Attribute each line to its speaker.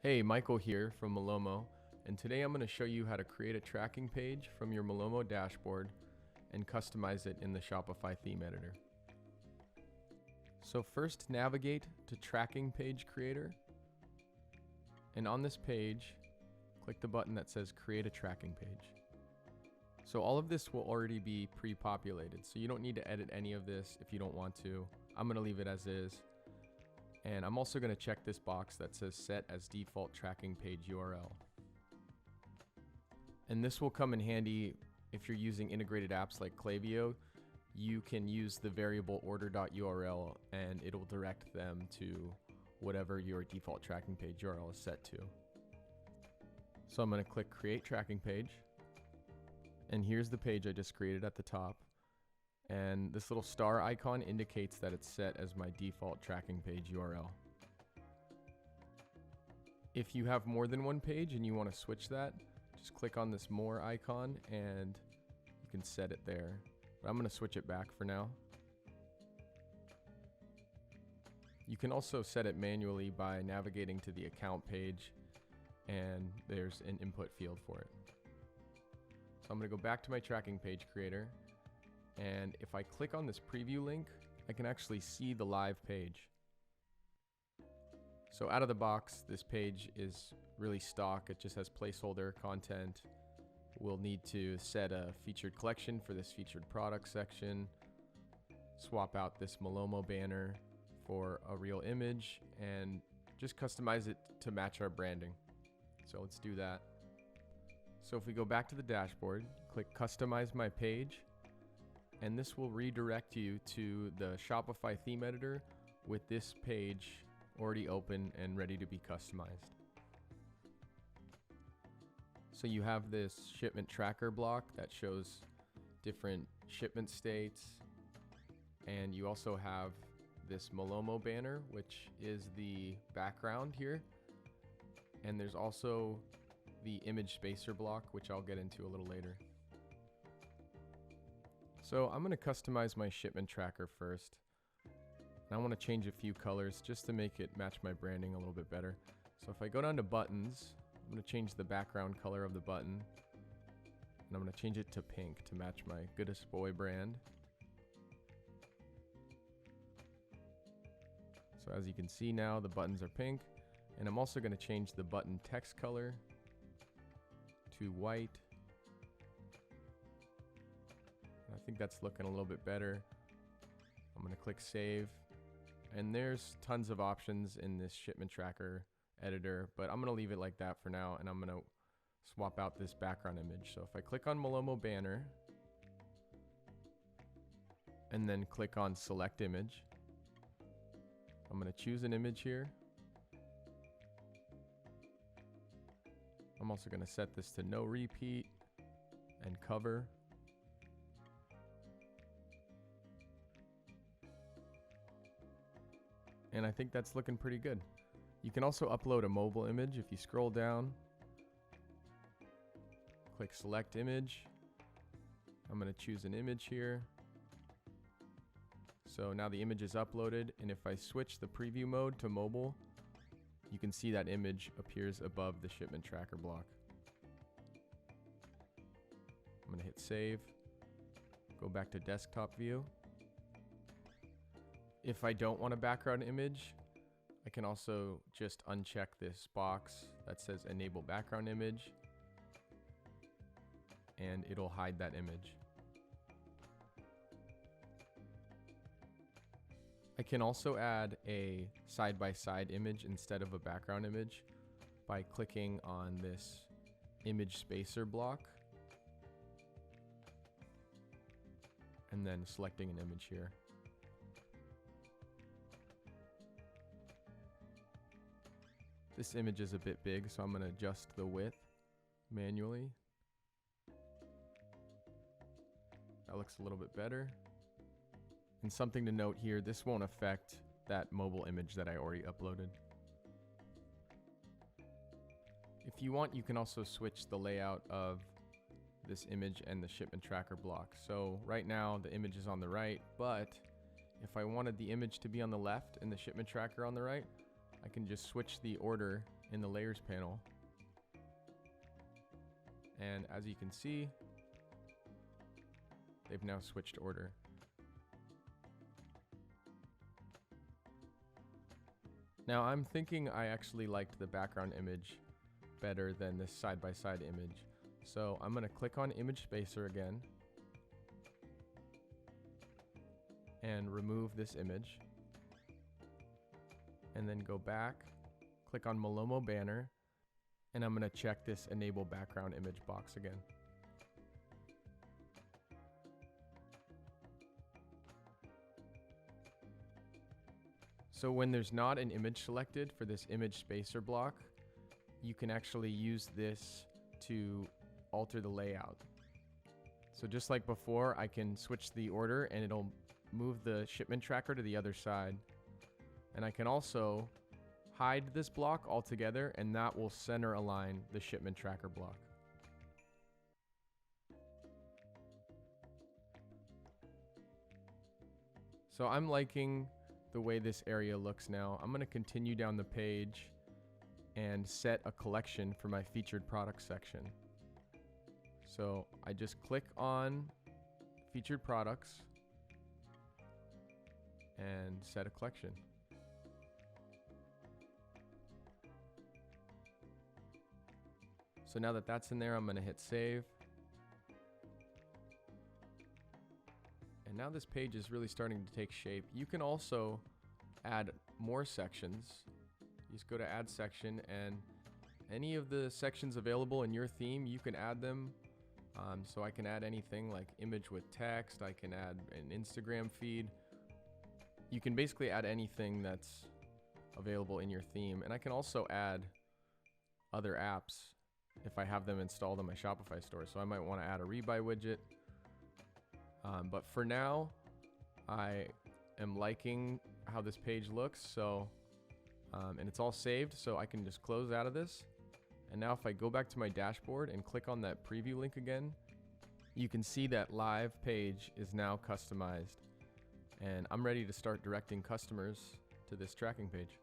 Speaker 1: Hey, Michael here from Malomo, and today I'm going to show you how to create a tracking page from your Malomo dashboard and customize it in the Shopify theme editor. So first navigate to Tracking Page Creator, and on this page, click the button that says Create a Tracking Page. So all of this will already be pre-populated, so you don't need to edit any of this if you don't want to. I'm going to leave it as is. And I'm also going to check this box that says Set as Default Tracking Page URL. And this will come in handy if you're using integrated apps like Klaviyo. You can use the variable order.url and it'll direct them to whatever your default tracking page URL is set to. So I'm going to click Create Tracking Page. And here's the page I just created at the top. And this little star icon indicates that it's set as my default tracking page URL. If you have more than one page and you want to switch that, just click on this more icon and you can set it there. But I'm going to switch it back for now. You can also set it manually by navigating to the account page, and there's an input field for it. So I'm going to go back to my tracking page creator. And if I click on this preview link, I can actually see the live page. So out of the box, this page is really stock. It just has placeholder content. We'll need to set a featured collection for this featured product section, swap out this Malomo banner for a real image, and just customize it to match our branding. So let's do that. So if we go back to the dashboard, click Customize My Page, and this will redirect you to the Shopify theme editor with this page already open and ready to be customized. So you have this shipment tracker block that shows different shipment states, and you also have this Malomo banner, which is the background here, and there's also the image spacer block, which I'll get into a little later. So I'm going to customize my shipment tracker first. And I want to change a few colors just to make it match my branding a little bit better. So if I go down to buttons, I'm going to change the background color of the button. And I'm going to change it to pink to match my Goodest Boy brand. So as you can see now, the buttons are pink. And I'm also going to change the button text color to white. I think that's looking a little bit better. I'm going to click Save. And there's tons of options in this shipment tracker editor, but I'm going to leave it like that for now, and I'm going to swap out this background image. So if I click on Malomo banner and then click on Select Image, I'm going to choose an image here. I'm also going to set this to no repeat and cover. And I think that's looking pretty good. You can also upload a mobile image. If you scroll down, click Select Image. I'm going to choose an image here. So now the image is uploaded, and if I switch the preview mode to mobile, you can see that image appears above the shipment tracker block. I'm going to hit Save, go back to desktop view. If I don't want a background image, I can also just uncheck this box that says Enable Background Image, and it'll hide that image. I can also add a side-by-side image instead of a background image by clicking on this image spacer block and then selecting an image here. This image is a bit big, so I'm going to adjust the width manually. That looks a little bit better. And something to note here, this won't affect that mobile image that I already uploaded. If you want, you can also switch the layout of this image and the shipment tracker block. So right now the image is on the right, but if I wanted the image to be on the left and the shipment tracker on the right, I can just switch the order in the layers panel. And as you can see, they've now switched order. Now I'm thinking I actually liked the background image better than this side-by-side image. So I'm going to click on image spacer again and remove this image. And then go back, click on Malomo banner, and I'm going to check this enable background image box again. So when there's not an image selected for this image spacer block, you can actually use this to alter the layout. So just like before, I can switch the order and it'll move the shipment tracker to the other side. And I can also hide this block altogether, and that will center align the shipment tracker block. So I'm liking the way this area looks now. I'm going to continue down the page and set a collection for my featured products section. So I just click on featured products and set a collection. So now that that's in there, I'm going to hit save. And now this page is really starting to take shape. You can also add more sections. You just go to add section, and any of the sections available in your theme, you can add them. So I can add anything like image with text. I can add an Instagram feed. You can basically add anything that's available in your theme. And I can also add other apps if I have them installed on my Shopify store. So I might want to add a rebuy widget. But for now, I am liking how this page looks. So, and it's all saved, so I can just close out of this. And now if I go back to my dashboard and click on that preview link again, you can see that live page is now customized. And I'm ready to start directing customers to this tracking page.